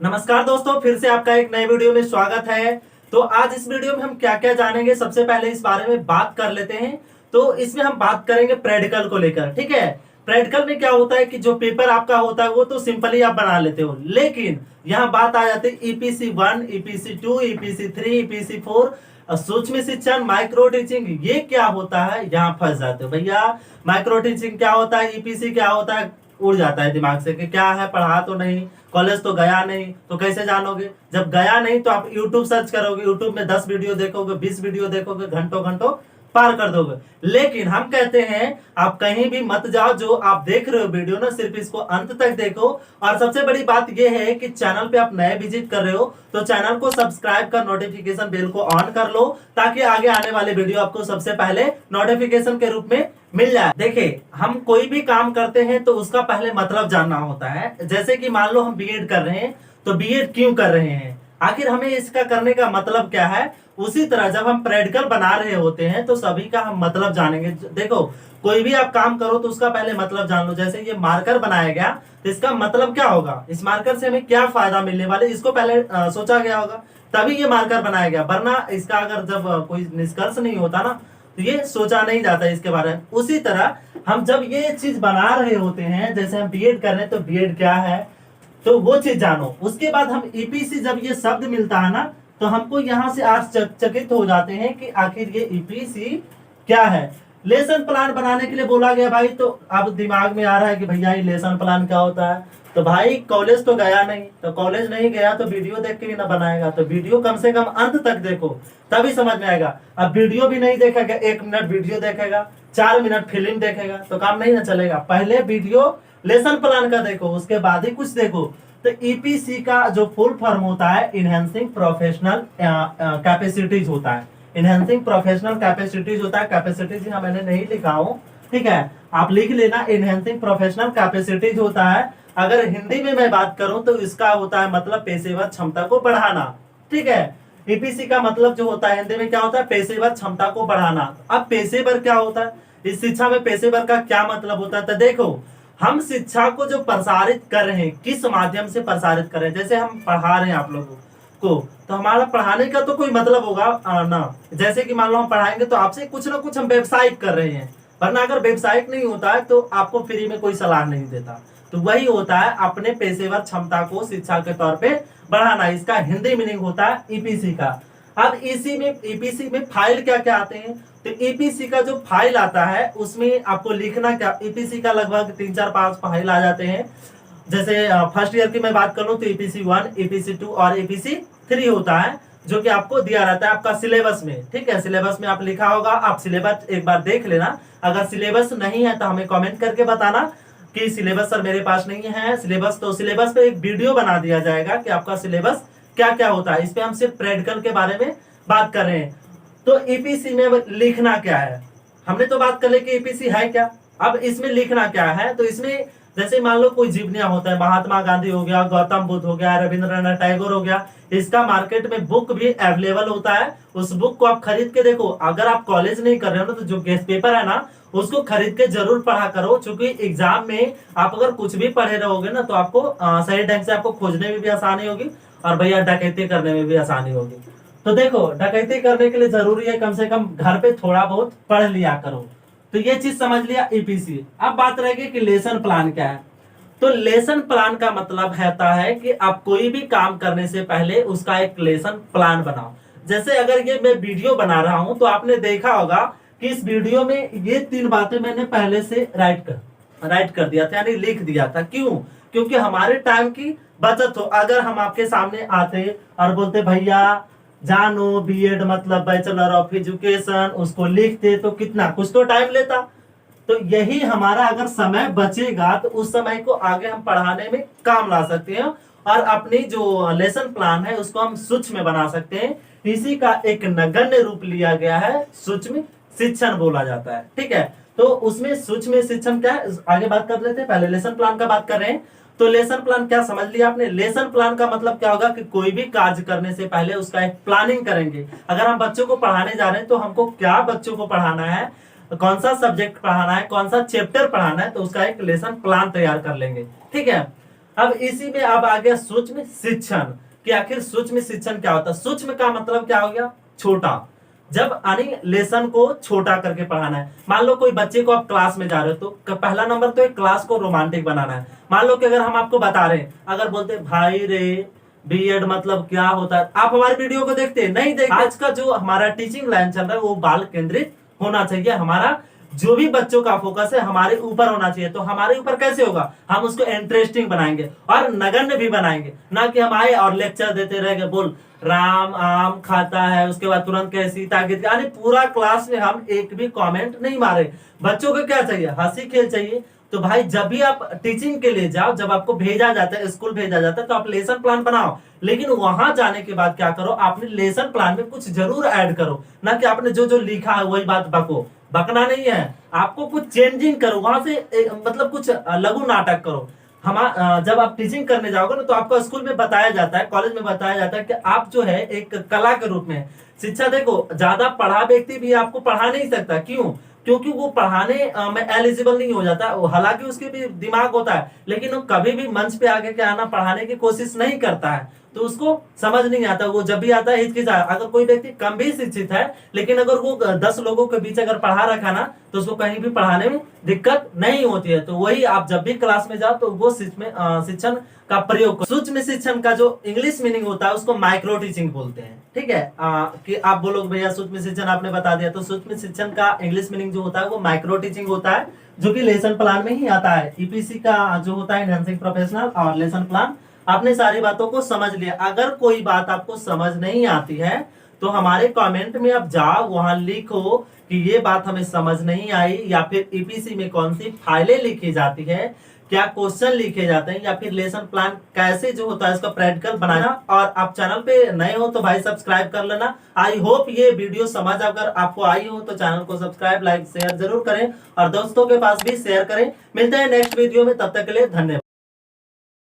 नमस्कार दोस्तों, फिर से आपका एक नए वीडियो में स्वागत है। तो आज इस वीडियो में हम क्या क्या जानेंगे, सबसे पहले इस बारे में बात कर लेते हैं। तो इसमें हम बात करेंगे प्रैक्टिकल को लेकर। ठीक है, प्रैक्टिकल में क्या होता है कि जो पेपर आपका होता है वो तो सिंपली आप बना लेते हो, लेकिन यहाँ बात आ जाती है ईपीसी 1, ईपीसी 2, ईपीसी 3, ईपीसी 4, सूक्ष्म शिक्षण, माइक्रो टीचिंग, ये क्या होता है, यहाँ फंस जाते हो भैया। माइक्रो टीचिंग क्या होता है, ईपीसी क्या होता है, उड़ जाता है दिमाग से कि क्या है, पढ़ा तो नहीं, कॉलेज तो गया नहीं, तो कैसे जानोगे। जब गया नहीं तो आप यूट्यूब सर्च करोगे, यूट्यूब में 10 वीडियो देखोगे, 20 वीडियो देखोगे, घंटों घंटों पार कर दोगे। लेकिन हम कहते हैं आप कहीं भी मत जाओ, जो आप देख रहे हो वीडियो ना, सिर्फ इसको अंत तक देखो। और सबसे बड़ी बात यह है कि चैनल पे आप नए विजिट कर रहे हो तो चैनल को सब्सक्राइब कर नोटिफिकेशन बेल को ऑन कर लो, ताकि आगे आने वाले वीडियो आपको सबसे पहले नोटिफिकेशन के रूप में मिल जाए। देखिए, हम कोई भी काम करते हैं तो उसका पहले मतलब जानना होता है। जैसे कि मान लो हम बीएड कर रहे हैं, तो बीएड क्यों कर रहे हैं, आखिर हमें इसका करने का मतलब क्या है। उसी तरह जब हम प्रैक्टिकल बना रहे होते हैं तो सभी का हम मतलब जानेंगे। देखो, कोई भी आप काम करो तो उसका पहले मतलब जान लो। जैसे ये मार्कर बनाया गया तो इसका मतलब क्या होगा, इस मार्कर से हमें क्या फायदा मिलने वाले, इसको पहले सोचा गया होगा, तभी ये मार्कर बनाया गया। वरना इसका अगर जब कोई निष्कर्ष नहीं होता ना, तो ये सोचा नहीं जाता इसके बारे में। उसी तरह हम जब ये चीज बना रहे होते हैं, जैसे हम बीएड कर रहे हैं तो बीएड क्या है, तो वो चीज जानो। उसके बाद हम ईपीसी, जब ये शब्द मिलता है ना, तो हमको यहाँ से आश्चर्यचकित हो जाते हैं कि आखिर ये ईपीसी क्या है। लेसन प्लान बनाने के लिए बोला गया भाई, तो अब दिमाग में आ रहा है कि भैया ये लेसन प्लान क्या होता है। तो भाई कॉलेज तो गया नहीं, तो कॉलेज नहीं गया तो वीडियो देख के भी ना बनाएगा, तो वीडियो कम से कम अंत तक देखो, तभी समझ में आएगा। अब वीडियो भी नहीं देखेगा, 1 मिनट वीडियो देखेगा, 4 मिनट फिल्म देखेगा, तो काम नहीं ना चलेगा। पहले वीडियो लेसन प्लान का देखो, उसके बाद ही कुछ देखो। तो ईपीसी का जो फुल फॉर्म होता है इनहेंसिंग प्रोफेशनल कैपेसिटीज होता है। इनहेंसिंग प्रोफेशनल कैपेसिटीज होता है। कैपेसिटीज यहाँ मैंने नहीं लिखा हूँ, ठीक है, आप लिख लेना। इनहेंसिंग प्रोफेशनल कैपेसिटीज होता है। अगर हिंदी में मैं बात करूं तो इसका होता है मतलब पेशेवर क्षमता को बढ़ाना। ठीक है, ईपीसी का मतलब जो होता है हिंदी में क्या होता है, पेशेवर क्षमता को बढ़ाना। अब पेशेवर क्या होता है, इस शिक्षा में पेशेवर का क्या मतलब होता है। तो देखो, हम शिक्षा को जो प्रसारित कर रहे हैं, किस माध्यम से प्रसारित कर रहे हैं। जैसे हम पढ़ा रहे हैं आप लोगों को, तो हमारा पढ़ाने का तो कोई मतलब होगा ना। जैसे कि मान लो हम पढ़ाएंगे तो आपसे कुछ ना कुछ हम व्यवसायिक कर रहे हैं, वरना अगर व्यवसायिक नहीं होता है तो आपको फ्री में कोई सलाह नहीं देता। तो वही होता है अपने पेशेवर क्षमता को शिक्षा के तौर पे बढ़ाना, इसका हिंदी मीनिंग होता है ईपीसी का। अब इसी में ईपीसी में फाइल क्या क्या आते हैं, तो ईपीसी का जो फाइल आता है उसमें आपको लिखना क्या, ईपीसी का लगभग 3 4 5 फाइल आ जाते हैं। जैसे फर्स्ट ईयर की मैं बात करूं तो ईपीसी 1, ईपीसी 2 और ईपीसी 3 होता है, जो कि आपको दिया रहता है आपका सिलेबस में। ठीक है, सिलेबस में आप लिखा होगा, आप सिलेबस एक बार देख लेना। अगर सिलेबस नहीं है तो हमें कमेंट करके बताना कि सिलेबस सर मेरे पास नहीं है सिलेबस, तो सिलेबस पे एक वीडियो बना दिया जाएगा कि आपका सिलेबस क्या क्या होता है। इस पे हम सिर्फ प्रैक्टिकल के बारे में बात कर रहे हैं। तो ईपीसी में लिखना क्या है, हमने तो बात कर ली कि ईपीसी है क्या। अब इसमें लिखना क्या है, तो इसमें जैसे मान लो कोई जीवनिया होता है, महात्मा गांधी हो गया, गौतम बुद्ध हो गया, रविंद्रनाथ टैगोर हो गया, इसका मार्केट में बुक भी अवेलेबल होता है। उस बुक को आप खरीद के देखो। अगर आप कॉलेज नहीं कर रहे हो ना, तो जो गेस्ट पेपर है ना, उसको खरीद के जरूर पढ़ा करो, क्योंकि एग्जाम में आप अगर कुछ भी पढ़े रहोगे ना, तो आपको सही ढंग से आपको खोजने में भी आसानी होगी, और भैया डकैती करने में भी आसानी होगी। तो देखो, डकैती करने के लिए जरूरी है कम से कम घर पे थोड़ा बहुत पढ़ लिया करो। तो ये चीज समझ लिया ईपीसी। अब बात रहेगी कि लेसन प्लान क्या है। तो लेसन प्लान का मतलब होता है कि आप कोई भी काम करने से पहले उसका एक लेसन प्लान बनाओ। जैसे अगर ये मैं वीडियो बना रहा हूं, तो आपने देखा होगा कि इस वीडियो में ये 3 बातें मैंने पहले से राइट कर दिया था, यानी लिख दिया था। क्यों, क्योंकि हमारे टाइम की बचत हो। अगर हम आपके सामने आते और बोलते भैया जानो बीएड मतलब बैचलर ऑफ एजुकेशन, उसको लिखते तो कितना कुछ तो टाइम लेता। तो यही हमारा अगर समय बचेगा तो उस समय को आगे हम पढ़ाने में काम ला सकते हैं, और अपनी जो लेसन प्लान है उसको हम सूक्ष्म में बना सकते हैं। इसी का एक नगण्य रूप लिया गया है, सूक्ष्म शिक्षण बोला जाता है। ठीक है, तो उसमें सूक्ष्म शिक्षण क्या है, आगे बात कर लेते हैं। पहले लेसन प्लान का बात कर रहे हैं। तो लेसन प्लान क्या समझ लिया आपने। लेसन प्लान का मतलब क्या होगा कि कोई भी कार्य करने से पहले उसका एक प्लानिंग करेंगे। अगर हम बच्चों को पढ़ाने जा रहे हैं तो हमको क्या बच्चों को पढ़ाना है, कौन सा सब्जेक्ट पढ़ाना है, कौन सा चैप्टर पढ़ाना है, तो उसका एक लेसन प्लान तैयार कर लेंगे। ठीक है, अब इसी में अब आ गया सूक्ष्म शिक्षण कि आखिर सूक्ष्म शिक्षण क्या होता है। सूक्ष्म का मतलब क्या हो गया, छोटा। जब यानी लेसन को छोटा करके पढ़ाना है। मान लो कोई बच्चे को आप क्लास में जा रहे हो तो पहला नंबर तो एक क्लास को रोमांटिक बनाना है। मान लो कि अगर हम आपको बता रहे हैं, अगर बोलते भाई रे बीएड मतलब क्या होता है, आप हमारे वीडियो को देखते हैं नहीं देखते। आज का जो हमारा टीचिंग लाइन चल रहा है वो बाल केंद्रित होना चाहिए। हमारा जो भी बच्चों का फोकस है हमारे ऊपर होना चाहिए। तो हमारे ऊपर कैसे होगा, हम उसको इंटरेस्टिंग बनाएंगे और नगण्य भी बनाएंगे, ना कि हम आए और लेक्चर देते रहेंगे, बोल राम आम खाता है उसके बाद तुरंत कहे सीता गीत, यानी पूरा क्लास में हम एक भी कमेंट नहीं मारे। बच्चों को क्या चाहिए, हंसी खेल चाहिए। तो भाई जब भी आप टीचिंग के लिए जाओ, जब आपको भेजा जाता है, स्कूल भेजा जाता है, तो आप लेसन प्लान बनाओ। लेकिन वहां जाने के बाद क्या करो, आपने लेसन प्लान में कुछ जरूर ऐड करो, ना कि आपने जो जो लिखा है वही बात बको। बकना नहीं है, आपको कुछ चेंजिंग करो वहां से, मतलब कुछ लघु नाटक करो। हम जब आप टीचिंग करने जाओगे ना तो आपको स्कूल में बताया जाता है, कॉलेज में बताया जाता है कि आप जो है एक कला के रूप में शिक्षा। देखो ज्यादा पढ़ा व्यक्ति भी आपको पढ़ा नहीं सकता, क्यों, क्योंकि वो पढ़ाने में एलिजिबल नहीं हो जाता। हालांकि उसके भी दिमाग होता है, लेकिन वो कभी भी मंच पे आके क्या आना पढ़ाने की कोशिश नहीं करता है, तो उसको समझ नहीं आता। वो जब भी आता है हिचकिचा। अगर कोई व्यक्ति कम भी शिक्षित है, लेकिन अगर वो 10 लोगों के बीच अगर पढ़ा रखा ना, तो उसको कहीं भी पढ़ाने में दिक्कत नहीं होती है। तो वही आप जब भी क्लास में जाओ तो वो शिक्षण का प्रयोग करो। सूक्ष्म शिक्षण का जो इंग्लिश मीनिंग होता है उसको माइक्रो टीचिंग बोलते हैं। ठीक है, कि आप बोलोगे भैया सूक्ष्म शिक्षण आपने बता दिया, तो सूक्ष्म शिक्षण का इंग्लिश मीनिंग जो होता है वो माइक्रो टीचिंग होता है, जो कि लेसन प्लान में ही आता है। ईपीसी का जो होता है एनहांसिंग प्रोफेशनल और लेसन प्लान। आपने सारी बातों को समझ लिया। अगर कोई बात आपको समझ नहीं आती है तो हमारे कमेंट में आप जाओ, वहां लिखो कि ये बात हमें समझ नहीं आई, या फिर ईपीसी में कौन सी फाइलें लिखी जाती है, क्या क्वेश्चन लिखे जाते हैं, या फिर लेसन प्लान कैसे जो होता है इसका प्रैक्टिकल बनाना। और आप चैनल पे नए हो तो भाई सब्सक्राइब कर लेना। आई होप ये वीडियो समझ अगर आपको आई हो तो चैनल को सब्सक्राइब लाइक शेयर जरूर करें और दोस्तों के पास भी शेयर करें। मिलते हैं नेक्स्ट वीडियो में, तब तक के लिए धन्यवाद।